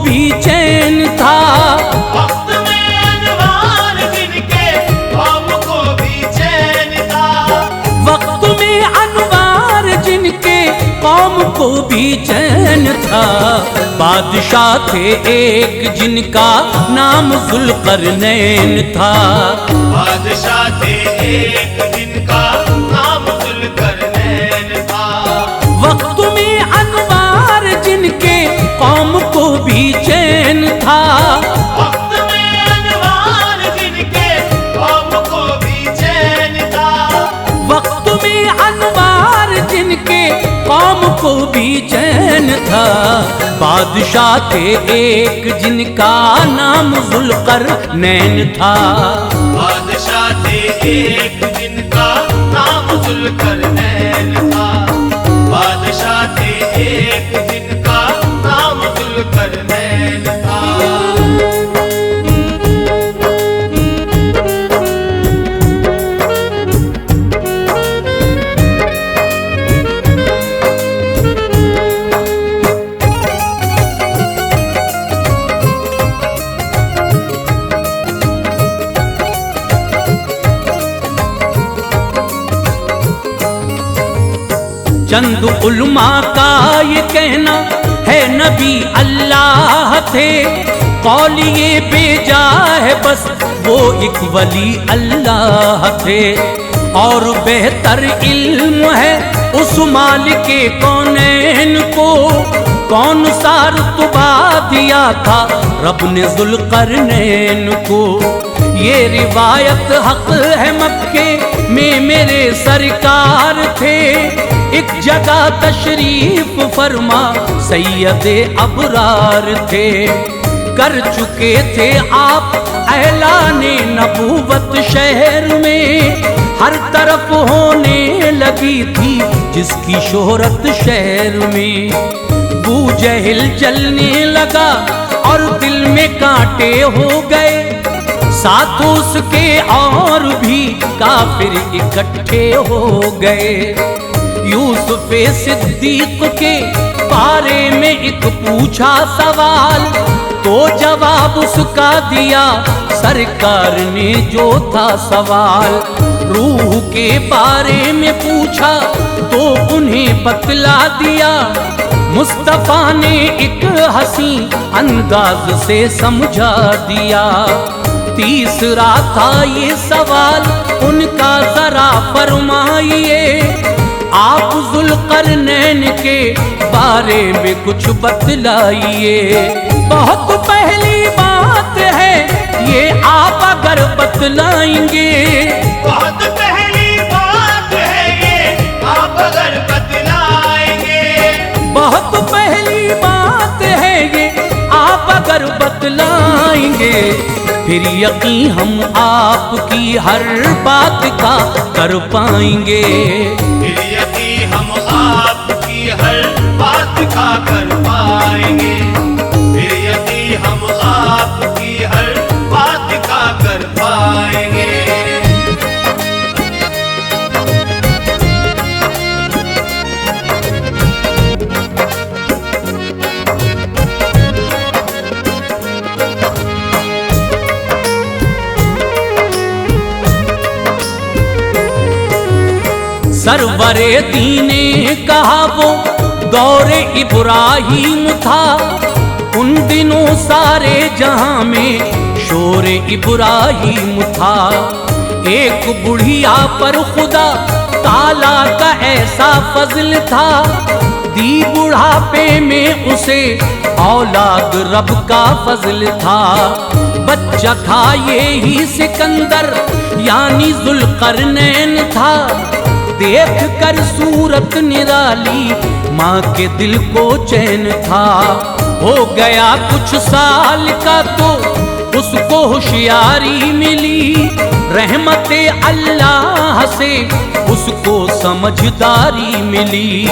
भी चैन था। वक्त में अनवार जिनके कौम को भी चैन था। वक्त में अनवार जिनके कौम को भी चैन था। बादशाह थे एक जिनका नाम जुल्करनैन था। बादशाह थे एक जिनका नाम जुल्करनैन था। वक्त में अनवार जिनके कौम को भी चैन था। वक्त में अनवार जिनके कौम को भी चैन था। वक्त में अनवार जिनके कौम को भी चैन था। बादशाह थे एक जिनका नाम जुल्करनैन था। बादशाह थे एक जिनका नाम जुल्करनैन था। बादशाह थे एक जिनका नाम जुल्करनैन था। चंद उलमा का ये कहना है नबी अल्लाह थे। कौल ये बेजा है बस वो एक वली अल्लाह थे। और बेहतर इल्म है उस मालिके कौनैन को। कौन सा रुतबा दिया था रब ने जुल्करनैन को। ये रिवायत हक है मक्के में मेरे सरकार थे। एक जगह तशरीफ फरमा सैयदे अबरार थे। कर चुके थे आप ऐलाने नबूवत शहर में। हर तरफ होने लगी थी जिसकी शोहरत शहर में। बू जहिल जलने लगा और दिल में कांटे हो गए। साथ उसके और भी काफिर इकट्ठे हो गए। यूसुफ सिद्दीक के बारे में एक पूछा सवाल तो जवाब उसका दिया सरकार ने जो था सवाल। रूह के बारे में पूछा तो उन्हें बतला दिया। मुस्तफा ने एक हंसी अंदाज से समझा दिया। तीसरा था ये सवाल उनका जरा फरमाइए। आप जुल्करनैन के बारे में कुछ बतलाइए। बहुत पहली बात है ये आप अगर बतलाएंगे। बहुत पहली बात है ये आप अगर बतलाएंगे। बहुत पहली बात है ये आप अगर बतलाएंगे। फिर यकीन हम आपकी हर बात का कर पाएंगे। फिर यकीन हम आपकी हर बात का कर पाएंगे। फिर यकीन हम आपकी हर बात का कर पाएंगे। सरवरे दीने कहा वो दौरे इब्राहिम था। उन दिनों सारे जहां में शोरे इब्राहिम था। एक बुढ़िया पर खुदा ताला का ऐसा फजल था। दी बुढ़ापे में उसे औलाद रब का फजल था। बच्चा था ये ही सिकंदर यानी जुल्करनैन था। देख कर सूरत निराली माँ के दिल को चैन था। हो गया कुछ साल का तो उसको होशियारी मिली। रहमते अल्लाह से उसको समझदारी मिली।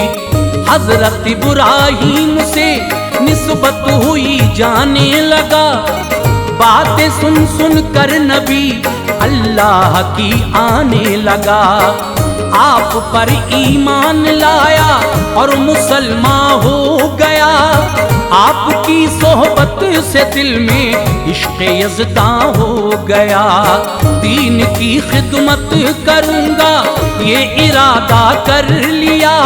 हजरत इब्राहिम से निस्बत हुई जाने लगा। बातें सुन सुन कर नबी अल्लाह की आने लगा। आप पर ईमान लाया और मुसलमान हो गया। आपकी सोहबत से दिल में इश्क़ यज़दा हो गया। दीन की खिदमत करूँगा ये इरादा कर लिया।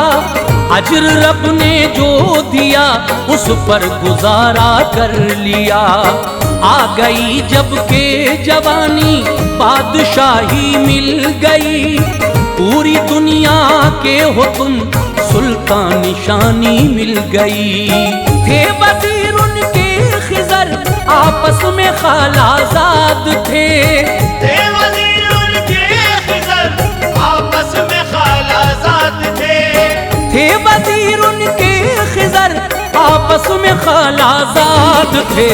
अजर रब ने जो दिया उस पर गुजारा कर लिया। आ गई जब के जवानी बादशाही मिल गई। पूरी दुनिया के हो तुम सुल्तान निशानी मिल गई। थे वज़ीर उनके खिज़र आपस में खालाजाद थे। वज़ीर उनके खिज़र आपस में खालाजाद थे। वज़ीर उनके खिज़र आपस में खालाजाद थे।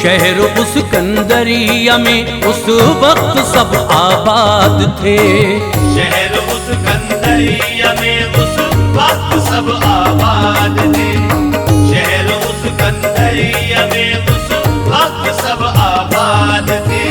शहर उस्कंदरिया में उस वक्त सब आबाद थे। शहर उस्कंदरिया में उस वक्त सब आबाद थे। शहर उस्कंदरिया में उस वक्त सब आबाद थे।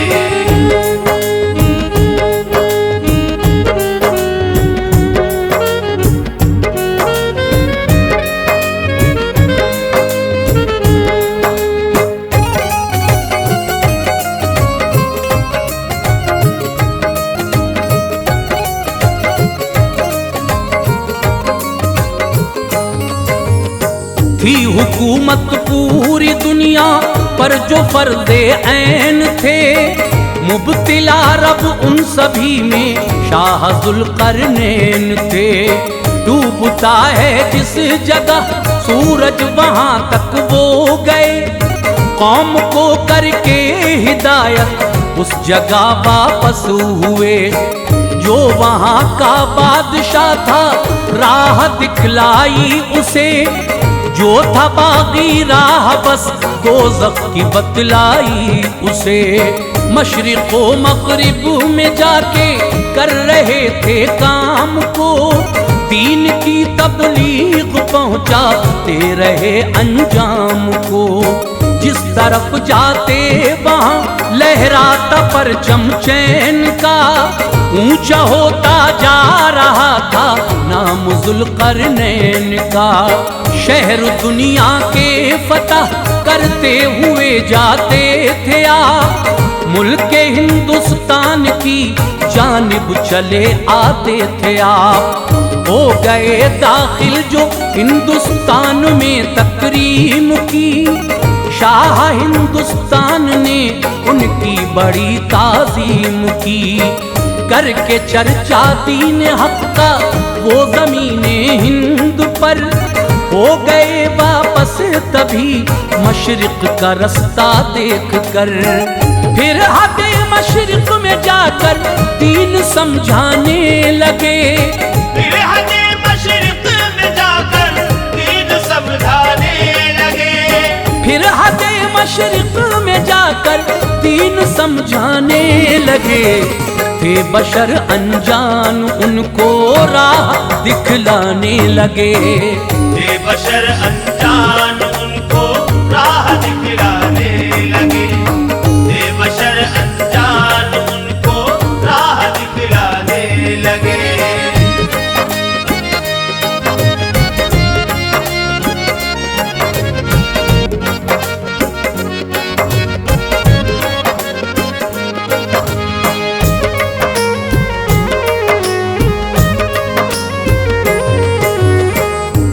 थी हुकूमत पूरी दुनिया पर जो फर्ज़े ऐन थे। मुब्तिला रब उन सभी में शाह ज़ुल्क़रनैन थे। डूबता है जिस जगह सूरज वहाँ तक वो गए। कौम को करके हिदायत उस जगह वापस हुए। जो वहाँ का बादशाह था राह दिखलाई उसे। जो था बागी राह बस दोज़ख की बतलाई उसे। मशरिक़ व मग़रिब में जाके कर रहे थे काम को। दीन की तबलीग पहुँचाते रहे अंजाम को। जिस तरफ जाते वहाँ लहराता परचम चैन का। ऊंचा होता जा रहा था नाम ज़ुल्क़रनैन का। शहर दुनिया के फतह करते हुए जाते थे आप। मुल्क हिंदुस्तान की जानिब चले आते थे आप। हो गए दाखिल जो हिंदुस्तान में तकरीम की। शाह हिंदुस्तान ने उनकी बड़ी ताज़ीम की। करके चर्चा दीन हक़ का वो ज़मीने हिंद पर। हो गए वापस तभी मशरिक़ का रास्ता देख कर। फिर हक़ मशरिक़ में जाकर दीन समझाने लगे। फिर हक़ मशरिक़ में जाकर दीन समझाने लगे। फिर हक़ मशरिक़ में जाकर दीन समझाने लगे। थे बशर अनजान उनको राह दिखलाने लगे। थे बशर अनजान उनको राह दिखलाने लगे। थे बशर अनजान उनको राह दिखलाने लगे।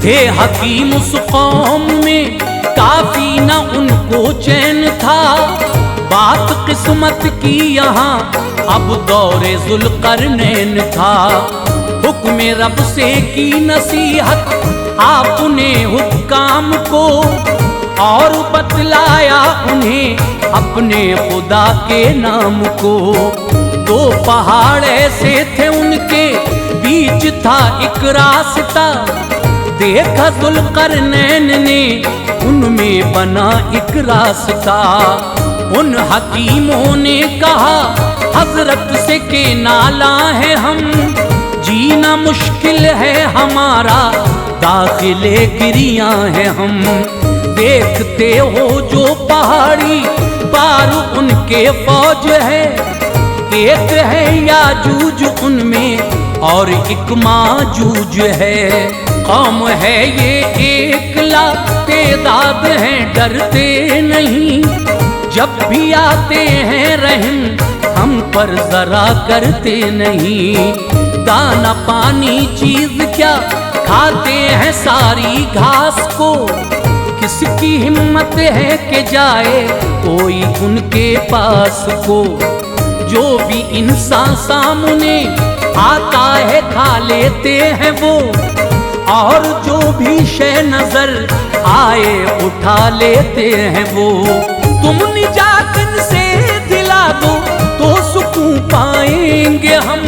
थे हकीम उस कौम में काफी न उनको चैन था। बात किस्मत की यहाँ अब दौरे ज़ुल्क़रनैन था। हुक्म रब से की नसीहत आपने हुक्काम को। और बतलाया उन्हें अपने खुदा के नाम को। दो पहाड़ ऐसे थे उनके बीच था एक रास्ता। देखा ज़ुल्क़रनैन ने उनमें बना एक रास्ता। उन हकीमों ने कहा हज़रत से के नाला है हम। जीना मुश्किल है हमारा दाखिले गिरिया है हम। देखते हो जो पहाड़ी पार उनके फौज है। एक है याजूज उनमें और एक माजूज है। कौम है ये एक लाख तेदाद हैं, डरते नहीं। जब भी आते हैं रहम हम पर जरा करते नहीं। दाना पानी चीज क्या, खाते हैं सारी घास को। किसकी हिम्मत है कि जाए कोई उनके पास को। जो भी इंसान सामने आता है खा लेते हैं वो, और जो भी शय नजर आए उठा लेते हैं वो। तुम निजात से दिला दो तो सुकून पाएंगे हम।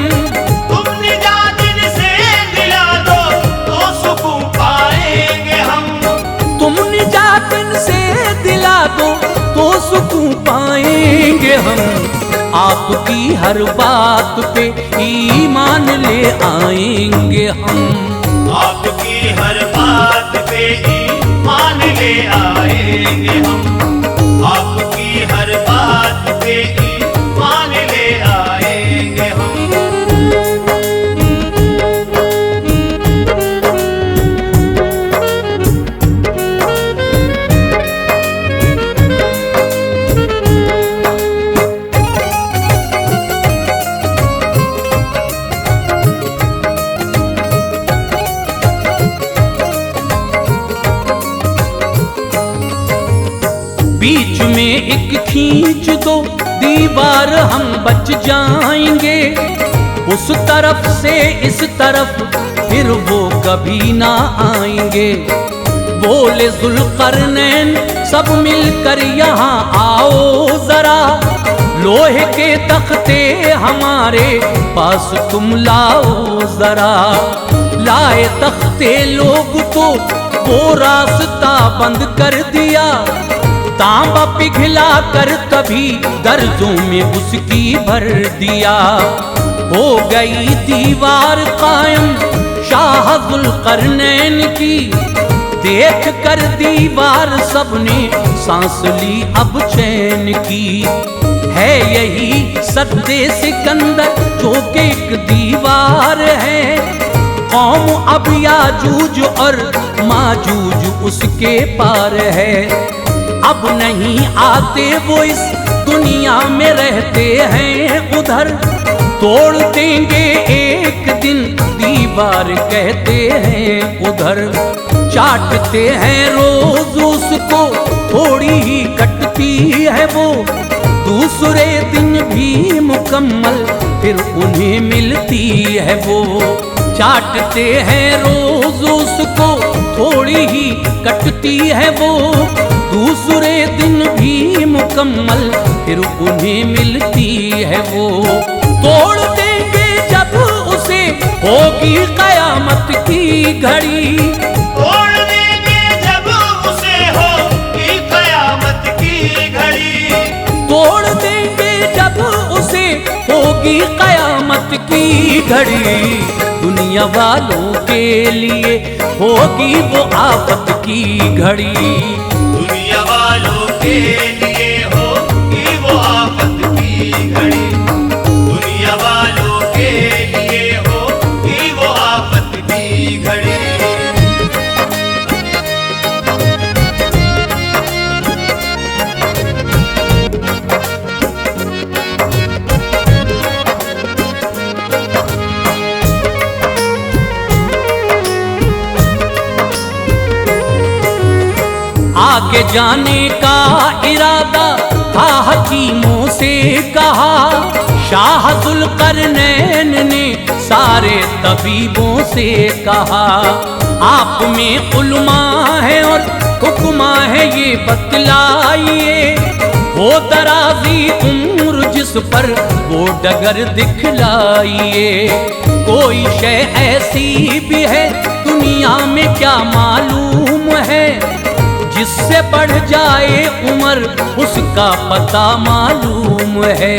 तुम निजात से दिला दो तो सुकून पाएंगे हम। तुम निजात से दिला दो तो सुकून पाएंगे हम। आपकी हर बात पे ईमान ले आएंगे हम। आपकी हर बात पे ईमान ले आएंगे हम। आपकी हर बात पे ईमान ले आएंगे हम। बीच में एक खींच दो दीवार हम बच जाएंगे। उस तरफ से इस तरफ फिर वो कभी ना आएंगे। बोले जुल्करनैन सब मिलकर यहाँ आओ जरा। लोहे के तख्ते हमारे पास तुम लाओ जरा। लाए तख्ते लोग तो वो रास्ता बंद कर दिया। तांबा पिघला कर कभी दर्जों में उसकी भर दिया। हो गई दीवार कायम शाह जुल्करनैन की। देख कर दीवार सबने सांस ली अब चैन की। है यही सद्दे सिकंदर जो कि एक दीवार है। कौम अब याजूज और माजूज उसके पार है। अब नहीं आते वो इस दुनिया में, रहते हैं उधर। तोड़ देंगे एक दिन दीवार कहते हैं उधर। चाटते हैं रोज उसको थोड़ी ही कटती है वो। दूसरे दिन भी मुकम्मल फिर उन्हें मिलती है वो। चाटते हैं रोज उसको थोड़ी ही कटती है वो। दूसरे दिन भी मुकम्मल फिर उन्हें मिलती है वो। तोड़ देंगे जब उसे होगी कयामत की घड़ी। तोड़ देंगे जब उसे होगी कयामत की घड़ी। तोड़ देंगे जब उसे होगी कयामत की घड़ी। दुनिया वालों के लिए होगी वो आफत की घड़ी। दुनिया वालों के लिए होगी वो आफत की घड़ी। दुनिया वालों के लिए होगी वो आफत की घड़ी। आगे जाने का इरादा था हकीमों से कहा। शाह जुल्करनैन ने सारे तबीबों से कहा। आप में उलमा है और हुक्मा है ये बतलाइए। वो दराजी उम्र जिस पर वो डगर दिखलाइए। कोई शय ऐसी भी है दुनिया में क्या मालूम है। जिससे बढ़ जाए उम्र उसका पता मालूम है।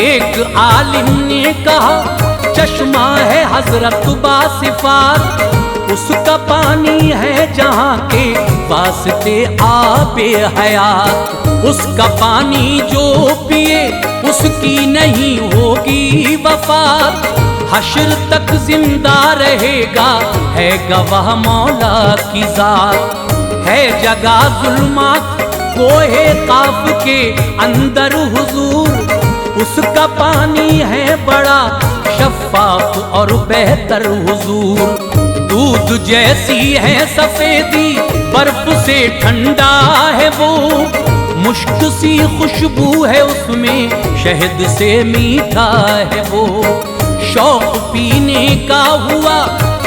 एक आलिम ने कहा चश्मा है हजरत बासिफात। उसका पानी है जहाँ के वास्ते आबे हयात। उसका पानी जो पिए उसकी नहीं होगी वफात। हश्र तक जिंदा रहेगा, है गवाह मौला की जात। है जगह जुल्मात कोहे काफ के अंदर हुजूर, उसका पानी है बड़ा शफाफ और बेहतर हुजूर। दूध जैसी है सफेदी, बर्फ से ठंडा है वो, मुश्क सी खुशबू है उसमें, शहद से मीठा है वो। शौक पीने का हुआ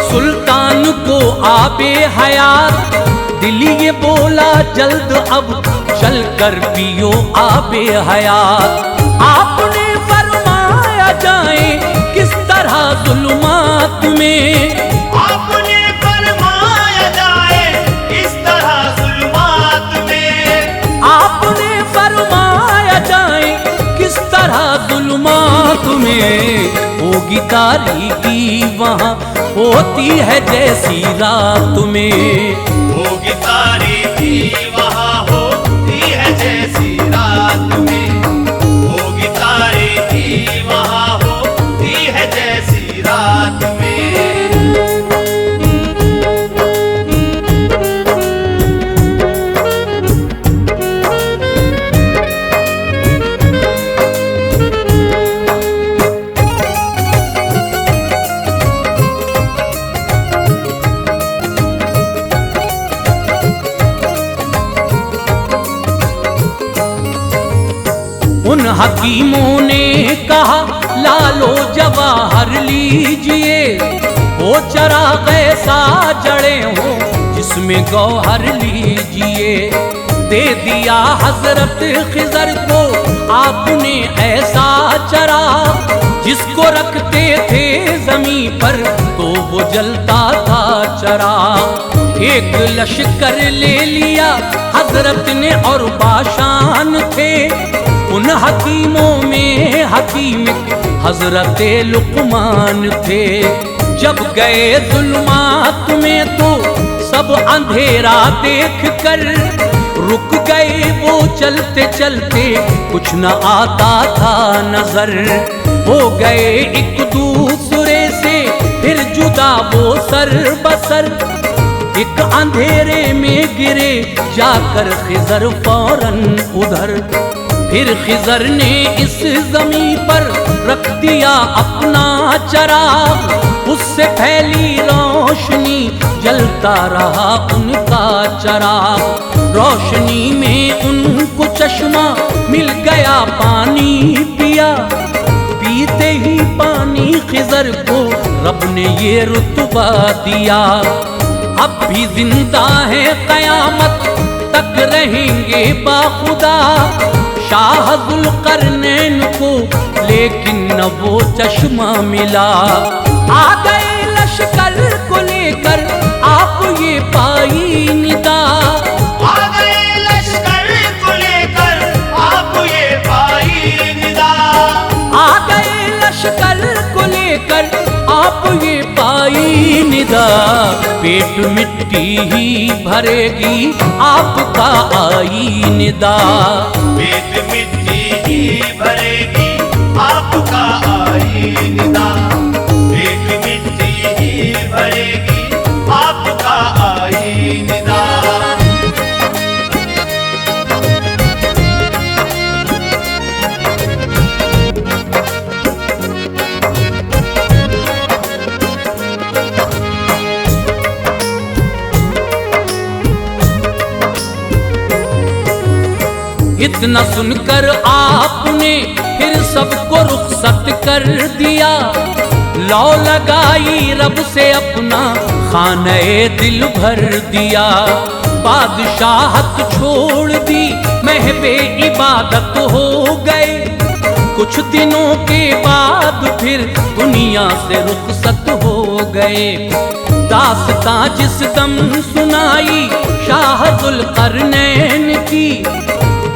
सुल्तान को आबे हयात, दिल ये बोला जल्द अब चल कर पियो आबे हयात। आपने फरमाया जाए किस तरह जुल्मात में, आपने फरमाया जाए इस तरह जुल्मात में, आपने फरमाया जाए किस तरह जुल्मात में। होगी तारीकी वहाँ होती है जैसी रात में, होगी तारीकी वहाँ होती है जैसी रात में, होगी तारीकी वहाँ होती है जैसी रात में। उन हकीमों ने कहा लालो जवाहर लीजिए, वो चराग ऐसा जड़े हो जिसमें गौहर लीजिए। दे दिया हजरत खिजर को आपने ऐसा चराग, जिसको रखते थे जमीन पर तो वो जलता था चराग। एक लश्कर ले लिया हजरत ने और बाशान थे, उन हकीमों में हकीम हजरत लुकमान थे। जब गए जुल्मात में तो सब अंधेरा देख कर रुक गए वो चलते चलते, कुछ न आता था नजर। हो गए एक दूसरे से फिर जुदा वो सर बसर, एक अंधेरे में गिरे जाकर खिजर फौरन उधर। फिर खिजर ने इस जमीन पर रख दिया अपना चराग, उससे फैली रोशनी जलता रहा उनका चराग। रोशनी में उनको चश्मा मिल गया, पानी पिया, पीते ही पानी खिजर को रब ने ये रुतबा दिया। अब भी जिंदा है कयामत तक रहेंगे बाखुदा शाह जुल्करनैन को, लेकिन न वो चश्मा मिला। आ गए लश्कर को लेकर आप ये पाई निदा, आ गए लश्कर को लेकर आप ये पाई निदा, आ गए लश्कर को लेकर आप ये पाई निदा। पेट मिट्टी ही भरेगी आपका आई निदा, पेट मिट्टी ही भरेगी आपका आई निदा, पेट मिट्टी ही भरेगी आपका आई निदा। इतना सुनकर आपने फिर सबको रुखसत कर दिया। लौ लगाई रब से अपना खाने दिल भर दिया। बादशाहत छोड़ दी महबे इबादत हो गए। कुछ दिनों के बाद फिर दुनिया से रुखसत हो गए। दास्तां जिस दम सुनाई शाह जुल्करनैन की,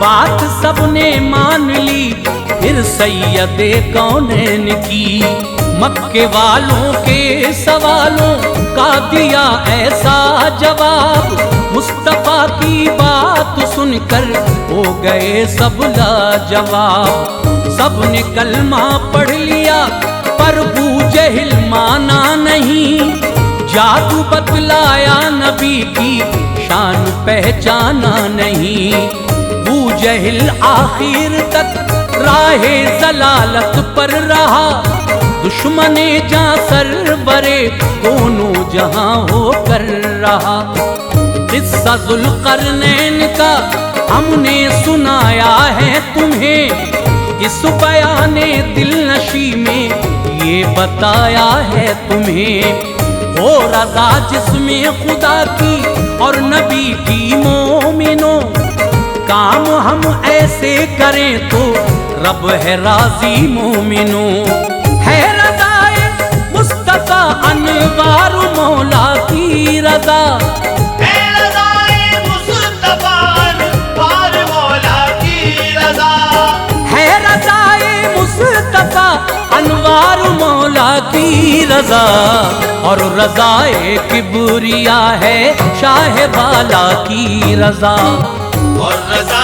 बात सबने मान ली फिर सैयदे कौनैन की। मक्के वालों के सवालों का दिया ऐसा जवाब, मुस्तफा की बात सुनकर हो गए सब लाजवाब। सबने कलमा पढ़ लिया पर बूजहिल माना नहीं, जादू बतलाया नबी की शान पहचाना नहीं। बूजहिल आखिर तक राहे जलालत पर रहा, दुश्मने जा सरवरे दोनों जहां होकर रहा। किस्सा जुल्करनैन का हमने सुनाया है तुम्हें, इस बयाने दिलनशी में ये बताया है तुम्हें। वो रज़ा जिसमें खुदा की और नबी की मोमिनो, काम हम ऐसे करें तो रब है राजी मोमिनो। है रज़ाए मुस्तफा अनवार मौला की रज़ा, है रज़ाए मुस्तफा अनवार मौला की रज़ा, है रज़ाए मुस्तफा अनवार मौला की रज़ा। और रज़ाए किबरिया है शाह बाला की रज़ा। और रज़ा